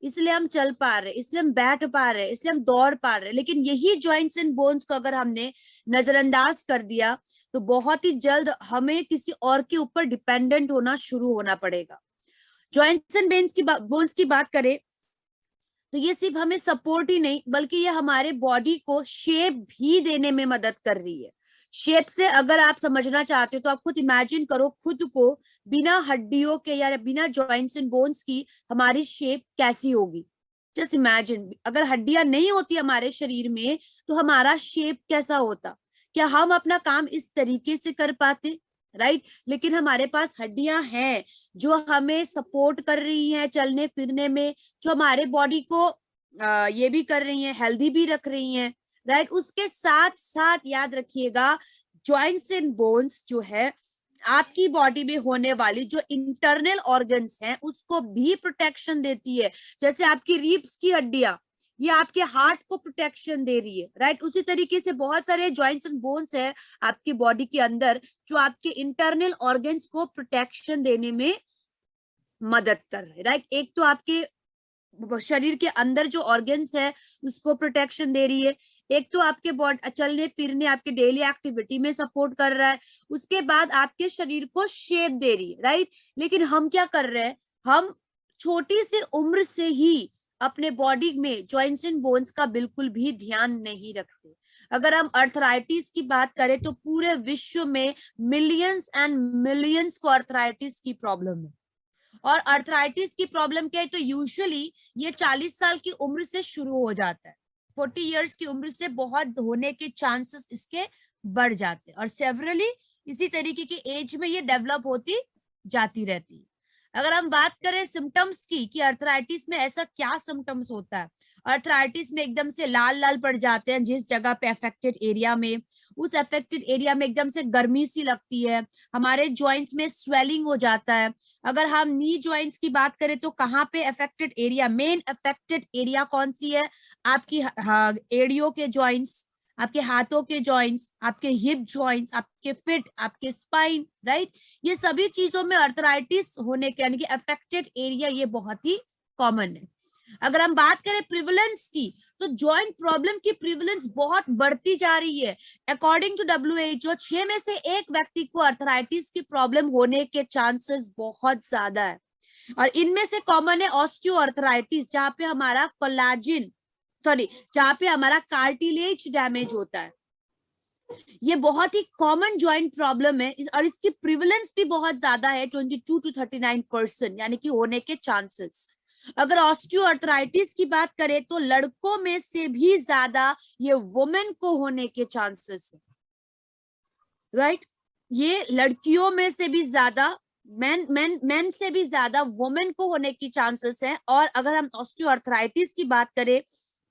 इसलिए हम चल पा रहे, इसलिए हम बैठ पा रहे, इसलिए हम दौड़ पा रहे। लेकिन यही जॉइंट्स एंड बोन्स को अगर हमने नजरअंदाज कर दिया तो बहुत ही जल्द हमें किसी और के ऊपर डिपेंडेंट होना शुरू होना पड़ेगा। जॉइंट्स एंड बोन्स की बात करें तो ये सिर्फ हमें सपोर्ट ही नहीं बल्कि ये हमारे बॉडी को शेप भी देने में मदद कर रही है। शेप से अगर आप समझना चाहते हो तो आप खुद इमेजिन करो खुद को बिना हड्डियों के या बिना जॉइंट्स एंड बोन्स की हमारी शेप कैसी होगी। जस्ट इमेजिन, अगर हड्डियां नहीं होती हमारे शरीर में तो हमारा शेप कैसा होता। क्या हम अपना काम इस तरीके से कर पाते? राइट। लेकिन हमारे पास हड्डियां हैं जो हमें सपोर्ट कर रही हैं चलने फिरने में, जो हमारे बॉडी को ये भी कर रही हैं, हेल्दी भी रख रही हैं। राइट। उसके साथ साथ याद रखिएगा जॉइंट्स एंड बोन्स जो है आपकी बॉडी में होने वाली जो इंटरनल ऑर्गन्स हैं उसको भी प्रोटेक्शन देती है। जैसे आपकी रिब्स की हड्डियां ये आपके हार्ट को प्रोटेक्शन दे रही है। राइट। उसी तरीके से बहुत सारे जॉइंट्स एंड बोन्स है आपकी बॉडी के अंदर जो आपके इंटरनल ऑर्गन्स को प्रोटेक्शन देने में मदद कर रहे हैं। राइट। एक तो आपके शरीर के अंदर जो ऑर्गन्स है उसको प्रोटेक्शन दे रही है, एक तो आपके बॉडी चलने फिरने आपके डेली एक्टिविटी में सपोर्ट कर रहा है, उसके बाद आपके शरीर को शेप दे रही है। राइट। लेकिन हम क्या कर रहे हैं, हम छोटी सी उम्र से ही अपने बॉडी में जॉइंट्स एंड बोन्स का बिल्कुल भी ध्यान नहीं रखते। अगर हम अर्थराइटिस की बात करें तो पूरे विश्व में मिलियंस एंड मिलियंस को अर्थराइटिस की प्रॉब्लम है। और अर्थराइटिस की प्रॉब्लम क्या है तो यूजुअली ये 40 साल की उम्र से शुरू हो जाता है। 40 इयर्स की उम्र से बहुत होने के चांसेस इसके बढ़ जाते हैं और सेवरली इसी तरीके की एज में ये डेवलप होती जाती रहती है। अगर हम बात करें सिम्टम्स की कि अर्थराइटिस में ऐसा क्या सिम्टम्स होता है, अर्थराइटिस में एकदम से लाल लाल पड़ जाते हैं जिस जगह पे अफेक्टेड एरिया में, उस अफेक्टेड एरिया में एकदम से गर्मी सी लगती है, हमारे जॉइंट्स में स्वेलिंग हो जाता है। अगर हम नी जॉइंट्स की बात करें तो कहाँ पे affected area, main affected area कौन सी है, आपकी एड़ियों के जॉइंट्स, आपके हाथों के जॉइंट्स, आपके हिप जॉइंट्स, आपके फिट, आपके स्पाइन। राइट। ये सभी चीजों में अर्थराइटिस होने के यानी कि अफेक्टेड एरिया ये बहुत ही कॉमन है। अगर हम बात करें प्रिवलेंस की तो जॉइंट प्रॉब्लम की प्रिवलेंस बहुत बढ़ती जा रही है। अकॉर्डिंग टू WHO 6 में से 1 व्यक्ति को अर्थराइटिस की प्रॉब्लम होने के चांसेस बहुत ज्यादा है। और इनमें से कॉमन है ऑस्टियोआर्थराइटिस जहाँ पे हमारा कोलाजिन जहाँ पे हमारा कार्टिलेज डैमेज होता है। ये बहुत ही कॉमन जॉइंट प्रॉब्लम है और इसकी प्रिवलेंस भी बहुत ज्यादा है, 22 to 39% यानी कि होने के चांसेस। अगर ऑस्टियोआर्थराइटिस की बात करें तो लड़कों में से भी ज्यादा ये वुमेन को होने के चांसेस है। राइट। ये लड़कियों में से भी ज्यादा, मैन से भी ज्यादा वुमेन को होने की चांसेस है। और अगर हम ऑस्टियोआर्थराइटिस की बात करें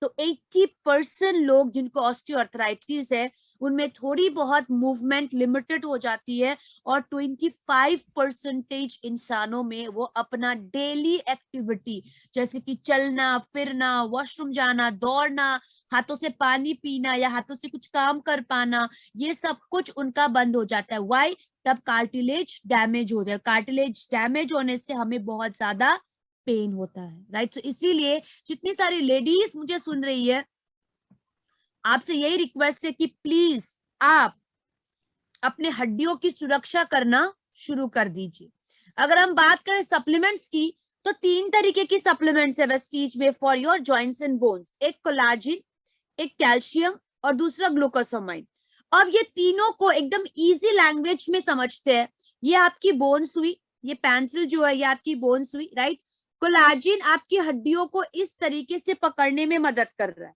तो 80% लोग जिनको ऑस्टियोआर्थराइटिस है उनमें थोड़ी बहुत मूवमेंट लिमिटेड हो जाती है और 25% इंसानों में वो अपना डेली एक्टिविटी जैसे कि चलना फिरना, वॉशरूम जाना, दौड़ना, हाथों से पानी पीना या हाथों से कुछ काम कर पाना, ये सब कुछ उनका बंद हो जाता है। व्हाई? तब कार्टिलेज डैमेज हो जाए। कार्टिलेज डैमेज होने से हमें बहुत ज्यादा पेन होता है। राइट। तो इसीलिए जितनी सारी लेडीज मुझे सुन रही है आपसे यही रिक्वेस्ट है कि प्लीज आप अपने हड्डियों की सुरक्षा करना शुरू कर दीजिए। अगर हम बात करें सप्लीमेंट्स की तो 3 तरीके की सप्लीमेंट्स है वेस्टीज में for your joints and bones. एक कोलाजिन, एक कैल्शियम और दूसरा ग्लूकोसामाइन। अब ये तीनों को एकदम इजी लैंग्वेज में समझते हैं। ये आपकी बोन्स हुई, ये पेंसिल जो है ये आपकी बोन्स हुई। राइट। कोलाजिन आपकी हड्डियों को इस तरीके से पकड़ने में मदद कर रहा है।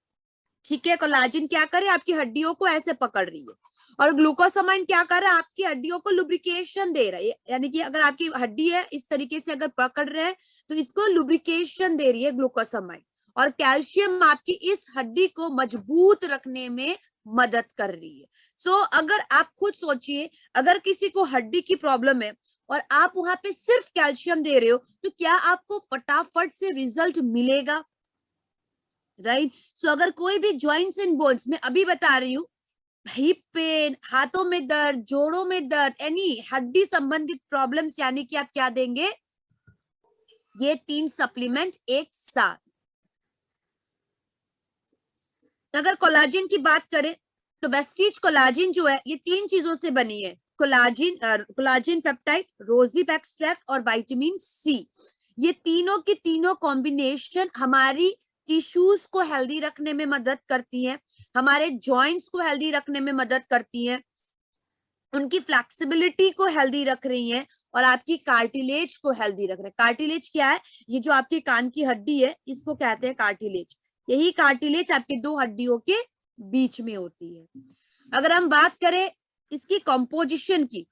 ठीक है। कोलाजिन क्या करे, आपकी हड्डियों को ऐसे पकड़ रही है। और ग्लूकोसामाइन क्या कर रहा है, आपकी हड्डियों को लुब्रिकेशन दे रहा है। यानी कि अगर आपकी हड्डी है इस तरीके से अगर पकड़ रहे हैं तो इसको लुब्रिकेशन दे रही है ग्लूकोसामाइन। और कैल्शियम आपकी इस हड्डी को मजबूत रखने में मदद कर रही है। सो अगर आप खुद सोचिए, अगर किसी को हड्डी की प्रॉब्लम है और आप वहां पे सिर्फ कैल्शियम दे रहे हो तो क्या आपको फटाफट से रिजल्ट मिलेगा? राइट। सो अगर कोई भी जॉइंट्स एंड बोन्स में अभी बता रही हूँ, हिप पेन, हाथों में दर्द, जोड़ों में दर्द, एनी हड्डी संबंधित प्रॉब्लम्स, यानी कि आप क्या देंगे, ये 3 सप्लीमेंट एक साथ। अगर कोलाजिन की बात करें तो वेस्टीज कोलाजिन जो है ये 3 चीजों से बनी है, कोलाजिन पेप्टाइड, रोजीप एक्सट्रैक्ट और विटामिन सी। ये तीनों की तीनों कॉम्बिनेशन हमारी टिश्यूज को हेल्दी रखने में मदद करती है, हमारे जॉइंट्स को हेल्दी रखने में मदद करती है, उनकी फ्लेक्सिबिलिटी को हेल्दी रख रही हैं और आपकी कार्टिलेज को हेल्दी रख रहे हैं। कार्टिलेज क्या है? ये जो आपके कान की हड्डी है इसको कहते हैं कार्टिलेज। यही कार्टिलेज आपके 2 हड्डियों के बीच में होती है। अगर हम बात करें इसकी कंपोजिशन की,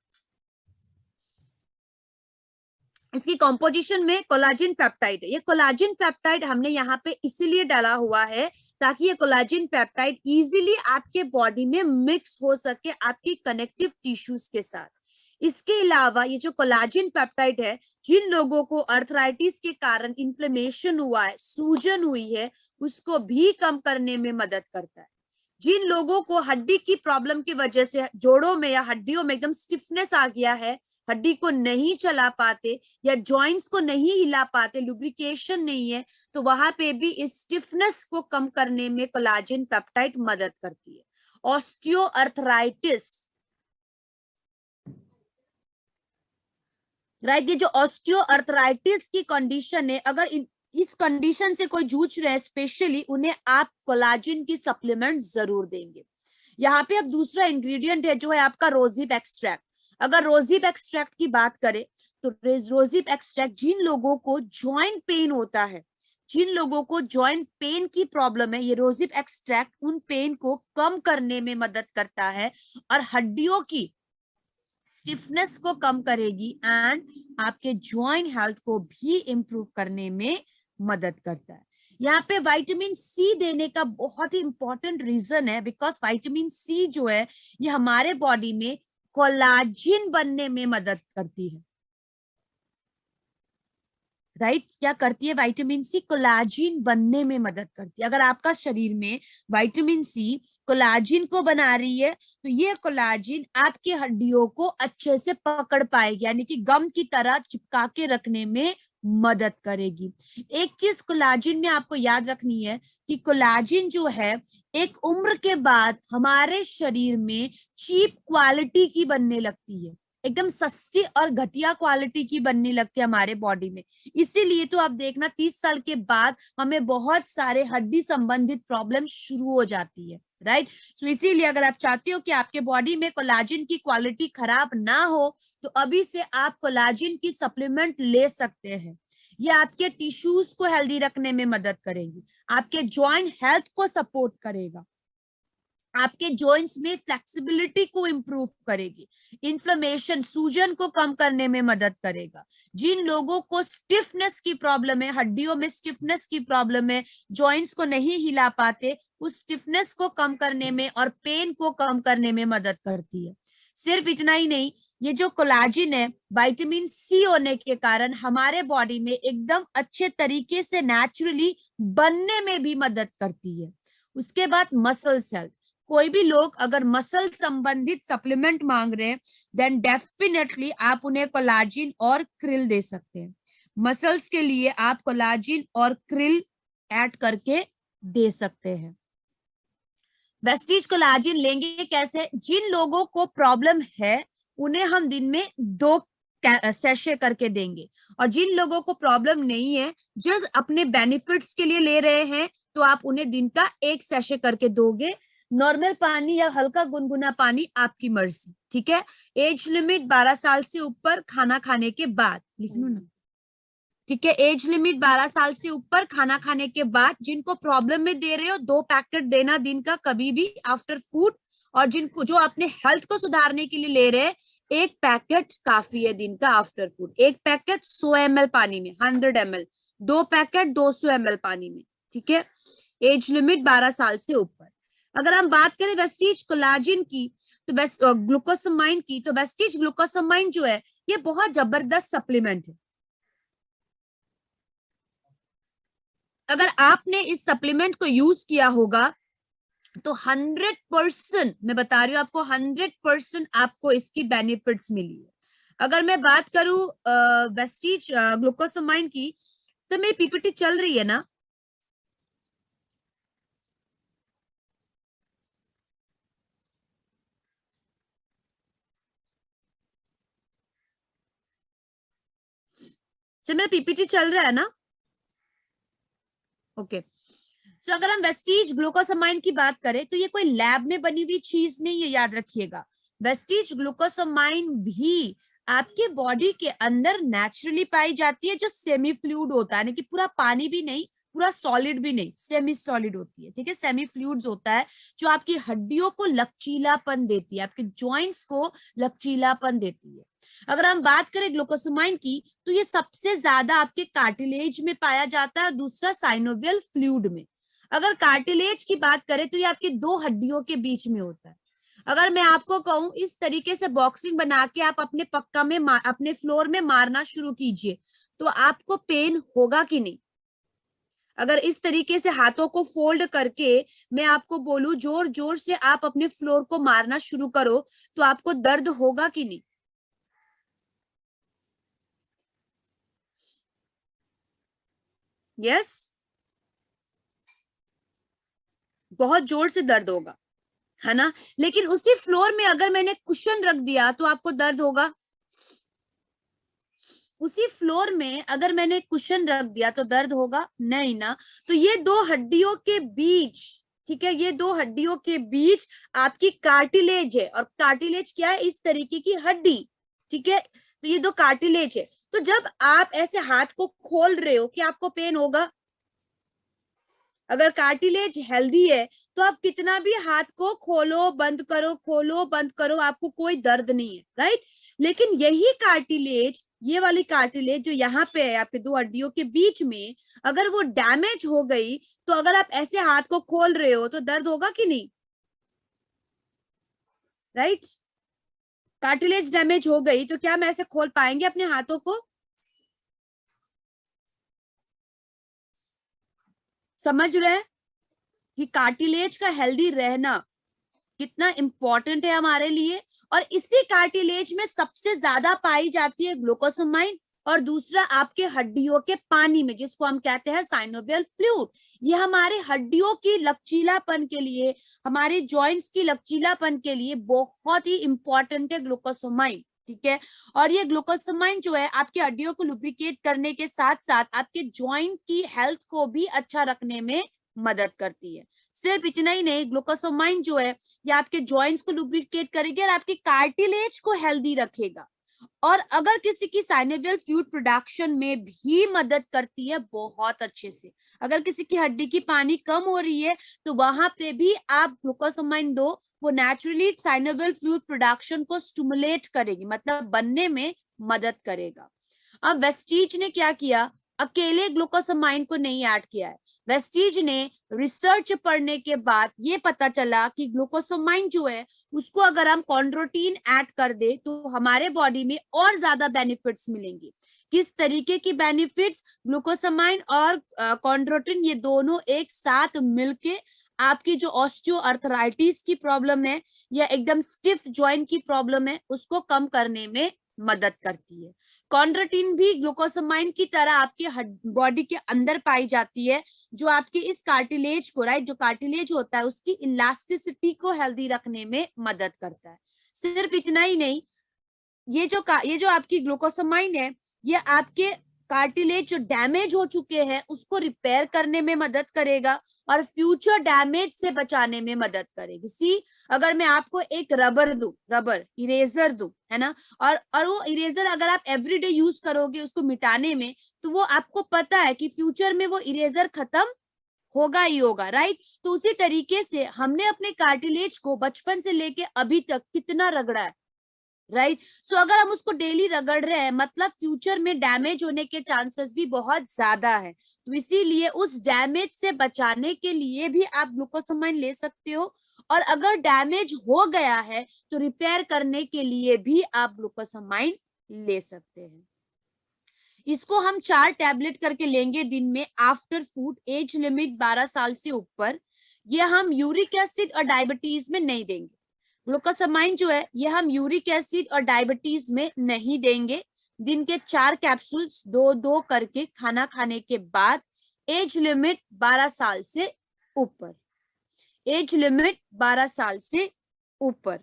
इसकी कंपोजिशन में कोलाजिन पेप्टाइड है। ये कोलाजिन पेप्टाइड हमने यहाँ पे इसीलिए डाला हुआ है ताकि ये कोलाजिन पेप्टाइड इजीली आपके बॉडी में मिक्स हो सके आपकी कनेक्टिव टिश्यूज के साथ। इसके अलावा ये जो कोलाजिन पेप्टाइड है, जिन लोगों को अर्थराइटिस के कारण इन्फ्लेमेशन हुआ है, सूजन हुई है, उसको भी कम करने में मदद करता है। जिन लोगों को हड्डी की प्रॉब्लम की वजह से जोड़ों में या हड्डियों में एकदम स्टिफनेस आ गया है, हड्डी को नहीं चला पाते या जॉइंट्स को नहीं हिला पाते, लुब्रिकेशन नहीं है, तो वहां पे भी इस स्टिफनेस को कम करने में कोलाजिन पेप्टाइड मदद करती है। ऑस्टियोआर्थराइटिस, राइट, ये जो ऑस्टियोआर्थराइटिस की कंडीशन है, अगर इस कंडीशन से कोई जूझ रहे हैं स्पेशली, उन्हें आप कोलाजिन की सप्लीमेंट जरूर देंगे। यहाँ पे अब दूसरा इंग्रेडिएंट है जो है आपका रोजीप एक्सट्रैक्ट। अगर रोजीप एक्सट्रैक्ट की बात करें तो रोजीप एक्सट्रैक्ट जिन लोगों को जॉइंट पेन होता है, जिन लोगों को जॉइंट पेन की प्रॉब्लम है, ये रोजीप एक्सट्रैक्ट उन पेन को कम करने में मदद करता है और हड्डियों की स्टिफनेस को कम करेगी एंड आपके जॉइंट हेल्थ को भी इंप्रूव करने में मदद करता है। यहाँ पे विटामिन सी देने का बहुत ही इंपॉर्टेंट रीजन है, बिकॉज विटामिन सी जो है ये हमारे बॉडी में कोलाजिन बनने में मदद करती है। राइट, क्या करती है विटामिन सी? कोलाजिन बनने में मदद करती है। अगर आपका शरीर में विटामिन सी कोलाजिन को बना रही है तो ये कोलाजिन आपकी हड्डियों को अच्छे से पकड़ पाएगी, यानी कि गम की तरह चिपका के रखने में मदद करेगी। एक चीज कोलाजिन में आपको याद रखनी है कि कोलाजिन जो है एक उम्र के बाद हमारे शरीर में चीप क्वालिटी की बनने लगती है, एकदम सस्ती और घटिया क्वालिटी की बनने लगती है हमारे बॉडी में। इसीलिए तो आप देखना 30 साल के बाद हमें बहुत सारे हड्डी संबंधित प्रॉब्लम शुरू हो जाती है, राइट। सो इसीलिए अगर आप चाहते हो कि आपके बॉडी में कोलाजिन की क्वालिटी खराब ना हो तो अभी से आप कोलाजिन की सप्लीमेंट ले सकते हैं। ये आपके टिश्यूज को हेल्दी रखने में मदद करेगी, आपके जॉइंट हेल्थ को सपोर्ट करेगा, आपके जॉइंट्स में फ्लेक्सिबिलिटी को इंप्रूव करेगी, इन्फ्लेमेशन सूजन को कम करने में मदद करेगा। जिन लोगों को स्टिफनेस की प्रॉब्लम है, हड्डियों में स्टिफनेस की प्रॉब्लम है, जॉइंट्स को नहीं हिला पाते, उस स्टिफनेस को कम करने में और पेन को कम करने में मदद करती है। सिर्फ इतना ही नहीं, ये जो कोलाजिन है विटामिन सी होने के कारण हमारे बॉडी में एकदम अच्छे तरीके से नेचुरली बनने में भी मदद करती है। उसके बाद मसल सेल्स, कोई भी लोग अगर मसल संबंधित सप्लीमेंट मांग रहे हैं देन डेफिनेटली आप उन्हें कोलाजिन और क्रिल दे सकते हैं। मसल्स के लिए आप कोलाजिन और क्रिल ऐड करके दे सकते हैं। वेस्टीज कोलाजिन लेंगे कैसे? जिन लोगों को प्रॉब्लम है उन्हें हम दिन में 2 सेशे करके देंगे, और जिन लोगों को प्रॉब्लम नहीं है, जस्ट अपने बेनिफिट्स के लिए ले रहे हैं, तो आप उन्हें दिन का 1 सेशे करके दोगे। नॉर्मल पानी या हल्का गुनगुना पानी, आपकी मर्जी, ठीक है। एज लिमिट 12 साल से ऊपर, खाना खाने के बाद, लिख लो ना, ठीक है। एज लिमिट 12 साल से ऊपर, खाना खाने के बाद। जिनको प्रॉब्लम में दे रहे हो 2 पैकेट देना दिन का कभी भी आफ्टर फूड, और जिनको जो अपने हेल्थ को सुधारने के लिए ले रहे हैं 1 पैकेट काफी है दिन का आफ्टर फूड। 1 पैकेट 100 ml पानी में, 100 ml, 2 पैकेट 200 ml पानी में, ठीक है। एज लिमिट 12 साल से ऊपर। अगर हम बात करें वेस्टीज कोलाजिन की तो ग्लूकोसामाइन की, तो वेस्टीज ग्लूकोसामाइन जो है ये बहुत जबरदस्त सप्लीमेंट है। अगर आपने इस सप्लीमेंट को यूज किया होगा तो 100%, मैं बता रही हूँ आपको, 100% आपको इसकी बेनिफिट्स मिली है। अगर मैं बात करूं वेस्टीज ग्लूकोसामाइन की तो मेरी पीपीटी चल रही है ना? सो मेरा पीपीटी चल रहा है ना? ओके। सो अगर हम वेस्टीज ग्लूकोसामाइन की बात करें तो ये कोई लैब में बनी हुई चीज नहीं, ये याद रखिएगा। वेस्टीज ग्लूकोसामाइन भी आपके बॉडी के अंदर नेचुरली पाई जाती है, जो सेमी फ्लूइड होता है, यानी कि पूरा पानी भी नहीं, पूरा सॉलिड भी नहीं, सेमी सॉलिड होती है, ठीक है। सेमी फ्लूइड्स होता है जो आपकी हड्डियों को लचीलापन देती है, आपके जॉइंट्स को लचीलापन देती है। अगर हम बात करें ग्लूकोसामाइन की तो ये सबसे ज्यादा आपके कार्टिलेज में पाया जाता है, दूसरा साइनोवियल फ्लूइड में। अगर कार्टिलेज की बात करें तो ये आपकी दो हड्डियों के बीच में होता है। अगर मैं आपको कहूं इस तरीके से बॉक्सिंग बना के आप अपने पक्का में अपने फ्लोर में मारना शुरू कीजिए, तो आपको पेन होगा कि नहीं? अगर इस तरीके से हाथों को फोल्ड करके मैं आपको बोलूं जोर जोर से आप अपने फ्लोर को मारना शुरू करो, तो आपको दर्द होगा कि नहीं? यस, बहुत जोर से दर्द होगा, है ना। लेकिन उसी फ्लोर में अगर मैंने कुशन रख दिया तो आपको दर्द होगा? उसी फ्लोर में अगर मैंने कुशन रख दिया तो दर्द होगा नहीं ना। तो ये दो हड्डियों के बीच, ठीक है, ये दो हड्डियों के बीच आपकी कार्टिलेज है, और कार्टिलेज क्या है? इस तरीके की हड्डी, ठीक है। तो ये दो कार्टिलेज है। तो जब आप ऐसे हाथ को खोल रहे हो, कि आपको पेन होगा? अगर कार्टिलेज हेल्दी है तो आप कितना भी हाथ को खोलो बंद करो, खोलो बंद करो, आपको कोई दर्द नहीं है, राइट। लेकिन यही कार्टिलेज, ये वाली कार्टिलेज जो यहाँ पे है आपके दो हड्डियों के बीच में, अगर वो डैमेज हो गई तो अगर आप ऐसे हाथ को खोल रहे हो तो दर्द होगा कि नहीं? राइट। कार्टिलेज डैमेज हो गई तो क्या हम ऐसे खोल पाएंगे अपने हाथों को? समझ रहे हैं कि कार्टिलेज का हेल्दी रहना कितना इंपॉर्टेंट है हमारे लिए। और इसी कार्टिलेज में सबसे ज्यादा पाई जाती है ग्लूकोसामाइन, और दूसरा आपके हड्डियों के पानी में, जिसको हम कहते हैं साइनोवियल फ्लूइड। ये हमारे हड्डियों की लचीलापन के लिए, हमारे जॉइंट्स की लचीलापन के लिए बहुत ही इंपॉर्टेंट है ग्लूकोसामाइन, ठीक है। और ये ग्लूकोसामाइन जो है आपकी हड्डियों को लुब्रिकेट करने के साथ साथ आपके जॉइंट की हेल्थ को भी अच्छा रखने में मदद करती है। सिर्फ इतना ही नहीं, ग्लूकोसामाइन जो है ये आपके जॉइंट्स को लुब्रिकेट करेगी और आपकी कार्टिलेज को हेल्दी रखेगा। और अगर किसी की साइनोवियल फ्लूइड प्रोडक्शन में भी मदद करती है बहुत अच्छे से। अगर किसी की हड्डी की पानी कम हो रही है तो वहां पे भी आप ग्लूकोसामाइन दो, वो नेचुरली साइनोवियल फ्लूइड प्रोडक्शन को स्टिमुलेट करेगी, मतलब बनने में मदद करेगा। अब वेस्टीज ने क्या किया? अकेले ग्लूकोसामाइन को नहीं ऐड किया है। वेस्टीज ने रिसर्च पढ़ने के बाद ये पता चला कि ग्लूकोसामाइन जो है उसको अगर हम कॉन्ड्रोटिन ऐड कर दे तो हमारे बॉडी में और ज्यादा बेनिफिट्स मिलेंगे। किस तरीके की बेनिफिट्स? ग्लूकोसामाइन और कॉन्ड्रोटिन ये दोनों एक साथ मिलके आपकी जो ऑस्टियोआर्थराइटिस की प्रॉब्लम है या एकदम स्टिफ जॉइंट की प्रॉब्लम है उसको कम करने में मदद करती है। कॉन्ड्रोटिन भी ग्लूकोसामाइन की तरह आपके बॉडी के अंदर पाई जाती है, जो आपके इस कार्टिलेज को, राइट, जो कार्टिलेज होता है उसकी इलास्टिसिटी को हेल्दी रखने में मदद करता है। सिर्फ इतना ही नहीं, ये जो आपकी ग्लूकोसामाइन है ये आपके कार्टिलेज जो डैमेज हो चुके हैं उसको रिपेयर करने में मदद करेगा और फ्यूचर डैमेज से बचाने में मदद करेगी। सी, अगर मैं आपको एक रबर दूं, रबर इरेजर दूं, है ना, और वो इरेजर अगर आप एवरीडे यूज करोगे उसको मिटाने में, तो वो आपको पता है कि फ्यूचर में वो इरेजर खत्म होगा ही होगा, राइट। तो उसी तरीके से हमने अपने कार्टिलेज को बचपन से लेके अभी तक कितना रगड़ा है, राइट। सो अगर हम उसको डेली रगड़ रहे हैं मतलब फ्यूचर में डैमेज होने के चांसेस भी बहुत ज्यादा है। तो इसीलिए उस डैमेज से बचाने के लिए भी आप ग्लूकोसामाइन ले सकते हो, और अगर डैमेज हो गया है तो रिपेयर करने के लिए भी आप ग्लूकोसामाइन ले सकते हैं। इसको हम 4 टैबलेट करके लेंगे दिन में आफ्टर फूड, एज लिमिट 12 साल से ऊपर। ये हम यूरिक एसिड और डायबिटीज में नहीं देंगे। ग्लूकोसामाइन जो है ये हम यूरिक एसिड और डायबिटीज में नहीं देंगे। दिन के 4 कैप्सूल्स 2-2 करके खाना खाने के बाद। एज लिमिट 12 साल से ऊपर, एज लिमिट 12 साल से ऊपर।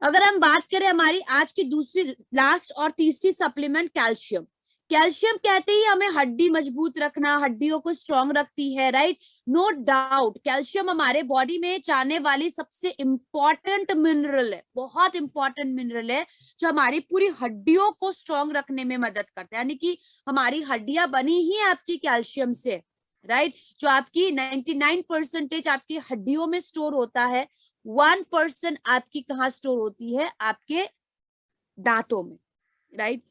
अगर हम बात करें हमारी आज की दूसरी, लास्ट और तीसरी सप्लीमेंट, कैल्शियम। कैल्शियम कहते ही हमें हड्डी मजबूत रखना, हड्डियों को स्ट्रांग रखती है, राइट? नो डाउट कैल्शियम हमारे बॉडी में जाने वाली सबसे इंपॉर्टेंट मिनरल है, बहुत इंपॉर्टेंट मिनरल है, जो हमारी पूरी हड्डियों को स्ट्रांग रखने में मदद करता है। यानी कि हमारी हड्डियां बनी ही आपकी कैल्शियम से, राइट? जो आपकी 99% आपकी हड्डियों में स्टोर होता है, 1% आपकी कहाँ स्टोर होती है? आपके दांतों में, राइट?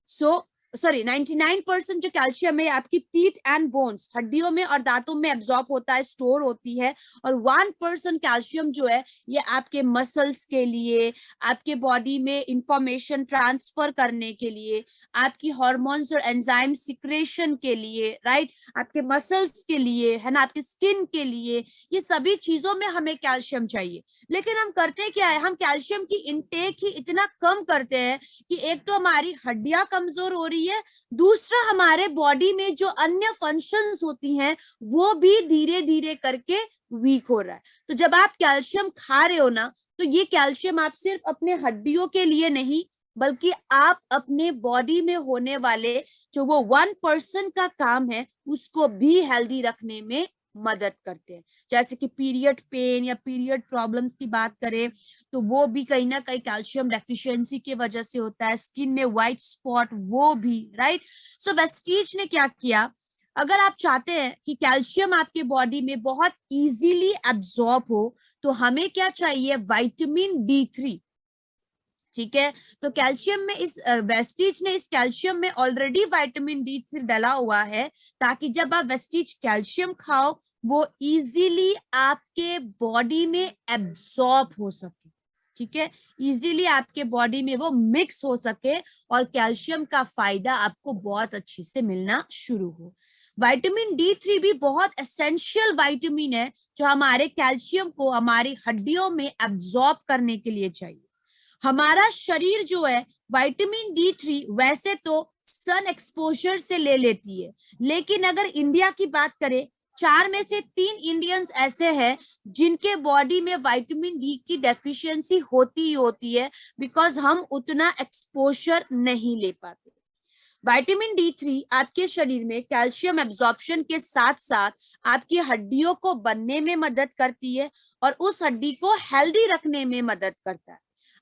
सो 99% जो कैल्शियम है आपकी टीथ एंड बोन्स, हड्डियों में और दांतों में एब्जॉर्ब होता है, स्टोर होती है। और 1% कैल्शियम जो है ये आपके मसल्स के लिए, आपके बॉडी में इंफॉर्मेशन ट्रांसफर करने के लिए, आपकी हार्मोन्स और एंजाइम सिक्रेशन के लिए, राइट? आपके मसल्स के लिए, है ना, आपके स्किन के लिए, ये सभी चीजों में हमें कैल्शियम चाहिए। लेकिन हम करते क्या है, हम कैल्शियम की इंटेक ही इतना कम करते हैं कि एक तो हमारी हड्डियां कमजोर हो रही है, दूसरा हमारे बॉडी में जो अन्य फंक्शंस होती हैं वो भी धीरे धीरे करके वीक हो रहा है। तो जब आप कैल्शियम खा रहे हो ना, तो ये कैल्शियम आप सिर्फ अपने हड्डियों के लिए नहीं, बल्कि आप अपने बॉडी में होने वाले जो वो 1% का काम है उसको भी हेल्दी रखने में मदद करते हैं। जैसे कि पीरियड पेन या पीरियड प्रॉब्लम्स की बात करें तो वो भी कहीं ना कहीं कैल्शियम डेफिशिएंसी की वजह से होता है। स्किन में व्हाइट स्पॉट, वो भी, राइट? सो वेस्टीज ने क्या किया, अगर आप चाहते हैं कि कैल्शियम आपके बॉडी में बहुत इजीली एब्जॉर्ब हो, तो हमें क्या चाहिए? विटामिन D3, ठीक है? तो कैल्शियम में इस वेस्टीज ने इस कैल्शियम में ऑलरेडी विटामिन D3 डाला हुआ है, ताकि जब आप वेस्टीज कैल्शियम खाओ वो इजीली आपके बॉडी में एब्जॉर्ब हो सके, ठीक है? इजीली आपके बॉडी में वो मिक्स हो सके और कैल्शियम का फायदा आपको बहुत अच्छे से मिलना शुरू हो। विटामिन D3 भी बहुत एसेंशियल विटामिन है जो हमारे कैल्शियम को हमारी हड्डियों में एब्जॉर्ब करने के लिए चाहिए। हमारा शरीर जो है विटामिन D3 वैसे तो सन एक्सपोजर से ले लेती है, लेकिन अगर इंडिया की बात करें, 4 में से 3 इंडियंस ऐसे हैं जिनके बॉडी में विटामिन डी की डेफिशिएंसी होती ही होती है, बिकॉज हम उतना एक्सपोजर नहीं ले पाते। विटामिन D3 आपके शरीर में कैल्शियम एब्जॉर्प्शन के साथ साथ आपकी हड्डियों को बनने में मदद करती है और उस हड्डी को हेल्दी रखने में मदद करता है।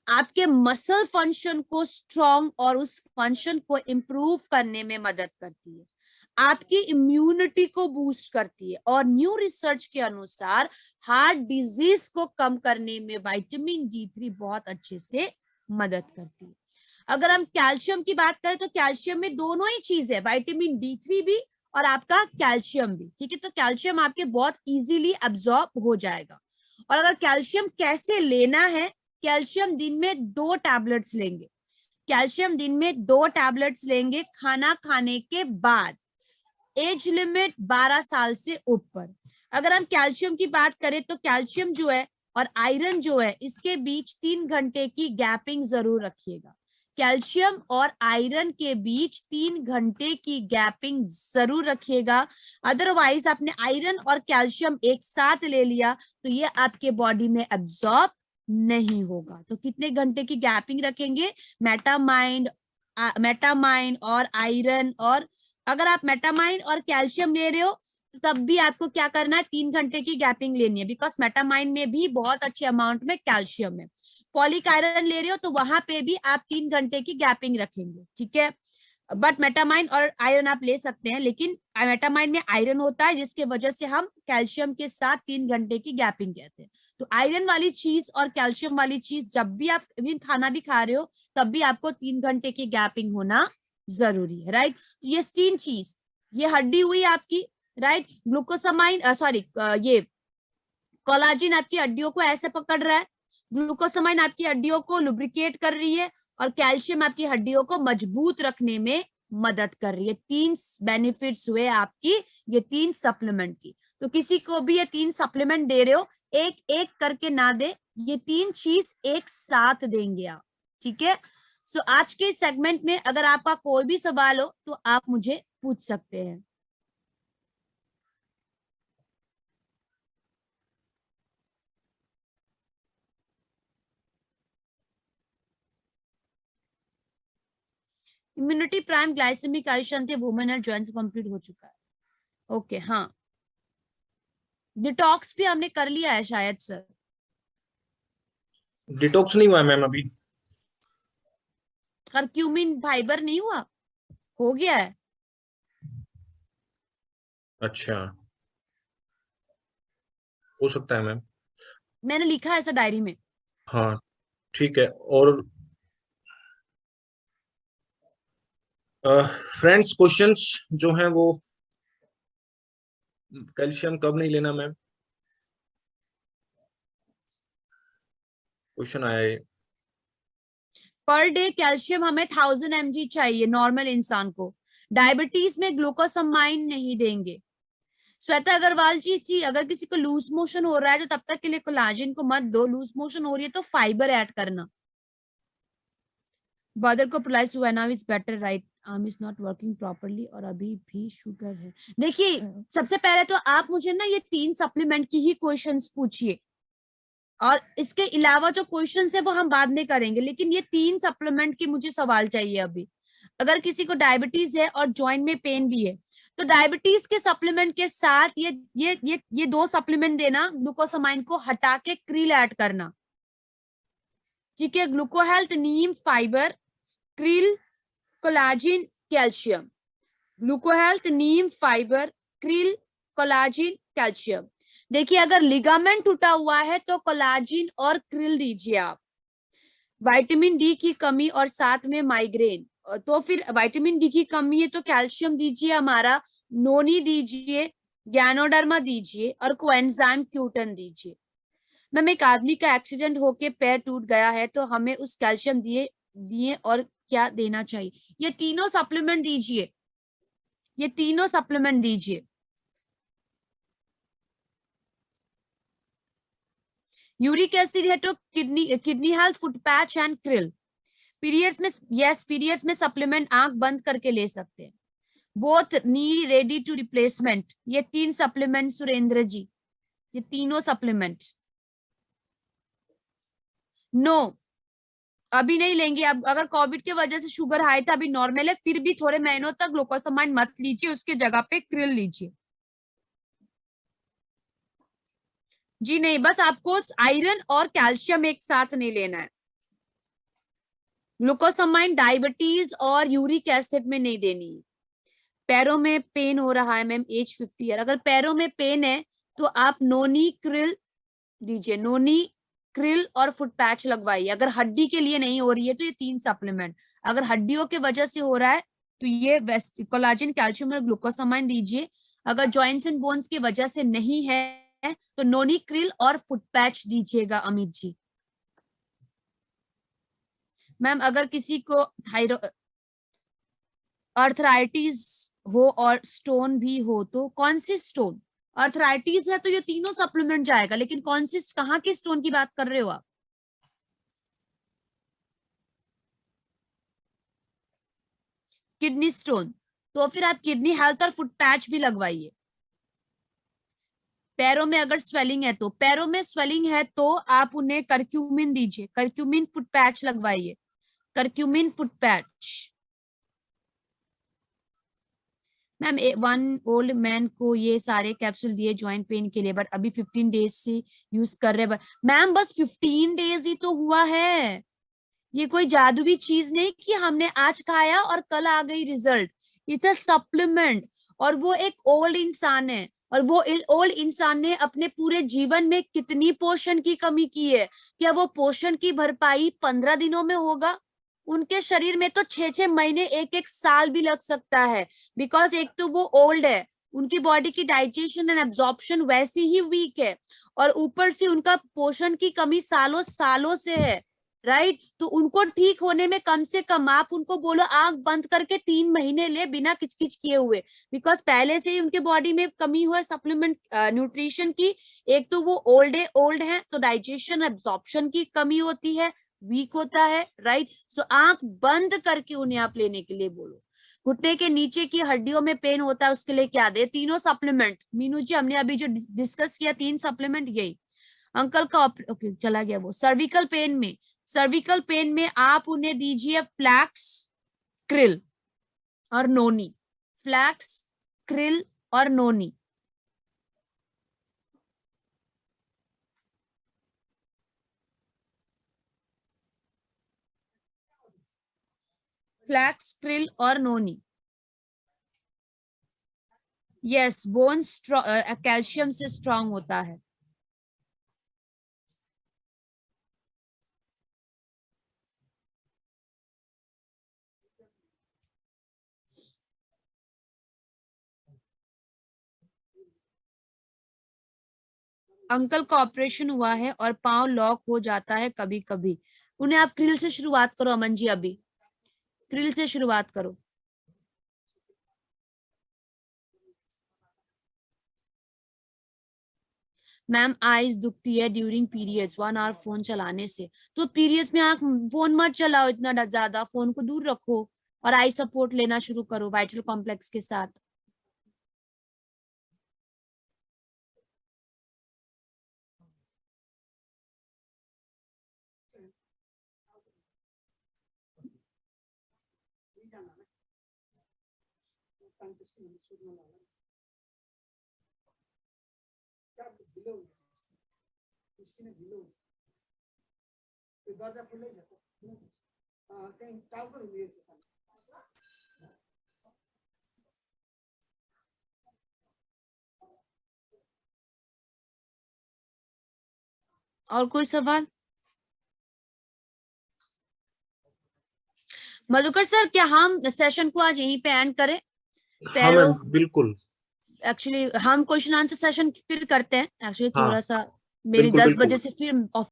आपके मसल फंक्शन को स्ट्रॉन्ग और उस फंक्शन को इंप्रूव करने में मदद करती है, आपकी इम्यूनिटी को बूस्ट करती है और न्यू रिसर्च के अनुसार हार्ट डिजीज को कम करने में विटामिन D3 बहुत अच्छे से मदद करती है। अगर हम कैल्शियम की बात करें तो कैल्शियम में दोनों ही चीज है, विटामिन D3 भी और आपका कैल्शियम भी, ठीक है? तो कैल्शियम आपके बहुत इजीली एब्जॉर्ब हो जाएगा। और अगर कैल्शियम कैसे लेना है, कैल्शियम दिन में 2 टैबलेट्स लेंगे, कैल्शियम दिन में 2 टैबलेट्स लेंगे खाना खाने के बाद। एज लिमिट 12 साल से ऊपर। अगर हम कैल्शियम की बात करें तो कैल्शियम जो है और आयरन जो है इसके बीच 3 घंटे की गैपिंग जरूर रखिएगा। कैल्शियम और आयरन के बीच 3 घंटे की गैपिंग जरूर रखिएगा, अदरवाइज आपने आयरन और कैल्शियम एक साथ ले लिया तो ये आपके बॉडी में एब्जॉर्ब नहीं होगा। तो कितने घंटे की गैपिंग रखेंगे? मेटामाइन और आयरन, और अगर आप मेटामाइन और कैल्शियम ले रहे हो तो तब भी आपको क्या करना है? 3 घंटे की गैपिंग लेनी है, बिकॉज मेटामाइन में भी बहुत अच्छे अमाउंट में कैल्शियम है। फॉलिक आयरन ले रहे हो तो वहां पे भी आप 3 घंटे की गैपिंग रखेंगे, ठीक है? बट मेटामाइन और आयरन आप ले सकते हैं, लेकिन मेटामाइन में आयरन होता है जिसके वजह से हम कैल्शियम के साथ 3 घंटे की गैपिंग कहते हैं। तो आयरन वाली चीज और कैल्शियम वाली चीज जब भी आप खाना भी खा रहे हो तब भी आपको 3 घंटे की गैपिंग होना जरूरी है, राइट? तो ये 3 चीज, ये हड्डी हुई आपकी, राइट? ग्लूकोसामाइन, ये कोलाजिन आपकी हड्डियों को ऐसे पकड़ रहा है, ग्लूकोसामाइन आपकी हड्डियों को लुब्रिकेट कर रही है और कैल्शियम आपकी हड्डियों को मजबूत रखने में मदद कर रही है। 3 बेनिफिट्स हुए आपकी ये 3 सप्लीमेंट की। तो किसी को भी ये 3 सप्लीमेंट दे रहे हो, एक एक करके ना दे, ये 3 चीज एक साथ देंगे आप, ठीक है? सो आज के सेगमेंट में अगर आपका कोई भी सवाल हो तो आप मुझे पूछ सकते हैं। इम्यूनिटी प्राइम ग्लाइसेमिक आयुषंत वुमेनल ज्वाइंट्स कंप्लीट हो चुका है। ओके हाँ, डिटॉक्स भी हमने कर लिया है शायद सर। डिटॉक्स नहीं हुआ मैम अभी। करक्यूमिन फाइबर नहीं हुआ, हो गया है। अच्छा, हो सकता है मैम। मैंने लिखा है ऐसा डायरी में। हाँ ठीक है। और फ्रेंड्स क्वेश्चंस जो हैं वो, कैल्शियम कब नहीं लेना मैम, क्वेश्चन आया है। पर डे कैल्शियम हमें 1000 mg चाहिए नॉर्मल इंसान को। डायबिटीज में ग्लूकोसामाइन नहीं देंगे। श्वेता अग्रवाल जी अगर किसी को लूज मोशन हो रहा है तो तब तक के लिए कोलाजन को मत दो, लूज मोशन हो रही है तो फाइबर ऐड करना। बदर को प्रोलाइज हुआ now is better right, arm is not working properly और अभी भी शुगर है। देखिए सबसे पहले तो आप मुझे ना ये 3 सप्लीमेंट की ही क्वेश्चंस पूछिए, और इसके अलावा जो क्वेश्चन है वो हम बाद में करेंगे, लेकिन ये 3 सप्लीमेंट की मुझे सवाल चाहिए अभी। अगर किसी को डायबिटीज है और जॉइंट में पेन भी है तो डायबिटीज के सप्लीमेंट के साथ ये 2 सप्लीमेंट देना, ग्लूकोसामाइन को हटा के क्रिल ऐड करना। ठीक है, gluco health, neem fibre, krill, collagen, calcium. Gluco health, neem fibre, krill, collagen, calcium. देखिए अगर लिगामेंट टूटा हुआ है तो कोलाजिन और क्रिल दीजिए आप। विटामिन डी की कमी और साथ में माइग्रेन, तो फिर विटामिन डी की कमी है तो कैल्शियम दीजिए हमारा, नोनी दीजिए, गैनोडर्मा दीजिए और कोएंजाइम क्यूटन दीजिए। मैम एक आदमी का एक्सीडेंट होके पैर टूट गया है तो हमें उस कैल्शियम दिए दिए और क्या देना चाहिए? ये तीनों सप्लीमेंट दीजिए, ये तीनों सप्लीमेंट दीजिए। यूरिक एसिड है तो kidney health, foot patch and krill. Periods में यस, पीरियड्स में सप्लीमेंट आंख बंद करके ले सकते हैं। Both knee ready to replacement, ये 3 सप्लीमेंट सुरेंद्र जी, ये तीनों सप्लीमेंट नो अभी नहीं लेंगे। अब अगर कोविड की वजह से शुगर हाई था, अभी नॉर्मल है, फिर भी थोड़े महीनों तक ग्लूकोसामाइन मत लीजिए, उसके जगह पे क्रिल लीजिए। जी नहीं, बस आपको आयरन और कैल्शियम एक साथ नहीं लेना है। ग्लूकोसामाइन डायबिटीज और यूरिक एसिड में नहीं देनी है। पैरों में पेन हो रहा है मैम, एज 50 ईयर, अगर पैरों में पेन है तो आप नोनी क्रिल दीजिए, नोनी क्रिल और फुट पैच लगवाइए। अगर हड्डी के लिए नहीं हो रही है तो ये 3 सप्लीमेंट, अगर हड्डियों के वजह से हो रहा है तो ये कोलाजिन, कैल्शियम और ग्लूकोसामाइन दीजिए। अगर जॉइंट्स एंड बोन्स की वजह से नहीं है तो नोनी क्रिल और फुट पैच दीजिएगा अमित जी। मैम अगर किसी को अर्थराइटिस हो और स्टोन भी हो तो कौन सी स्टोन? अर्थराइटिस है तो ये तीनों सप्लीमेंट जाएगा, लेकिन कौन सी, कहाँ के स्टोन की बात कर रहे हो आप? किडनी स्टोन, तो फिर आप किडनी हेल्थ और फुट पैच भी लगवाइए। पैरों में अगर स्वेलिंग है तो, पैरों में स्वेलिंग है तो आप उन्हें करक्यूमिन दीजिए, करक्यूमिन फुट पैच लगवाइए, curcumin foot patch. Ma'am 1 old man को ये सारे कैप्सूल दिए ज्वाइंट पेन के लिए, बट अभी 15 डेज से यूज कर रहे हैं। मैम बस 15 डेज ही तो हुआ है, ये कोई जादुई चीज नहीं कि हमने आज खाया और कल आ गई रिजल्ट। इट्स अ सप्लीमेंट, और वो एक ओल्ड इंसान है, और वो ओल्ड इंसान ने अपने पूरे जीवन में कितनी पोषण की कमी की है? क्या वो पोषण की भरपाई 15 दिनों में होगा? उनके शरीर में तो 6-6 महीने, 1-1 साल भी लग सकता है, बिकॉज एक तो वो ओल्ड है, उनकी बॉडी की डाइजेशन एंड एब्जॉर्प्शन वैसी ही वीक है, और ऊपर से उनका पोषण की कमी सालों सालों से है, राइट? तो उनको ठीक होने में कम से कम आप उनको बोलो आंख बंद करके 3 महीने ले बिना किचकिच किए हुए, बिकॉज पहले से ही उनके बॉडी में कमी हुआ सप्लीमेंट न्यूट्रिशन की। एक तो वो ओल्ड है तो डाइजेशन एब्जॉर्प्शन की कमी होती है, वीक होता है, राइट। सो आंख बंद करके उन्हें आप लेने के लिए बोलो। घुटने के नीचे की हड्डियों में पेन होता है, उसके लिए क्या दे? तीनों सप्लीमेंट। मीनू जी, हमने अभी जो डिस्कस किया 3 सप्लीमेंट, यही अंकल का ओके चला गया वो। सर्विकल पेन में आप उन्हें दीजिए फ्लैक्स, क्रिल और नोनी। फ्लैक्स, क्रिल और नोनी। फ्लैक्स, क्रिल और नोनी। यस, बोन कैल्शियम से स्ट्रांग होता है। अंकल का ऑपरेशन हुआ है और पांव लॉक हो जाता है कभी कभी। उन्हें आप क्रिल से शुरुआत करो अमन जी, अभी क्रिल से शुरुआत करो। मैम आईज दुखती है ड्यूरिंग पीरियड्स 1 आवर फोन चलाने से। तो पीरियड्स में आप फोन मत चलाओ इतना ज्यादा, फोन को दूर रखो और आई सपोर्ट लेना शुरू करो वाइटल कॉम्प्लेक्स के साथ। और कोई सवाल? मधुकर सर, क्या हम सेशन को आज यहीं पे एंड करें? हाँ मैम, बिल्कुल। एक्चुअली हम क्वेश्चन आंसर सेशन फिर करते हैं। एक्चुअली हाँ, थोड़ा सा मेरी बिल्कुल 10 बिल्कुल। बजे से फिर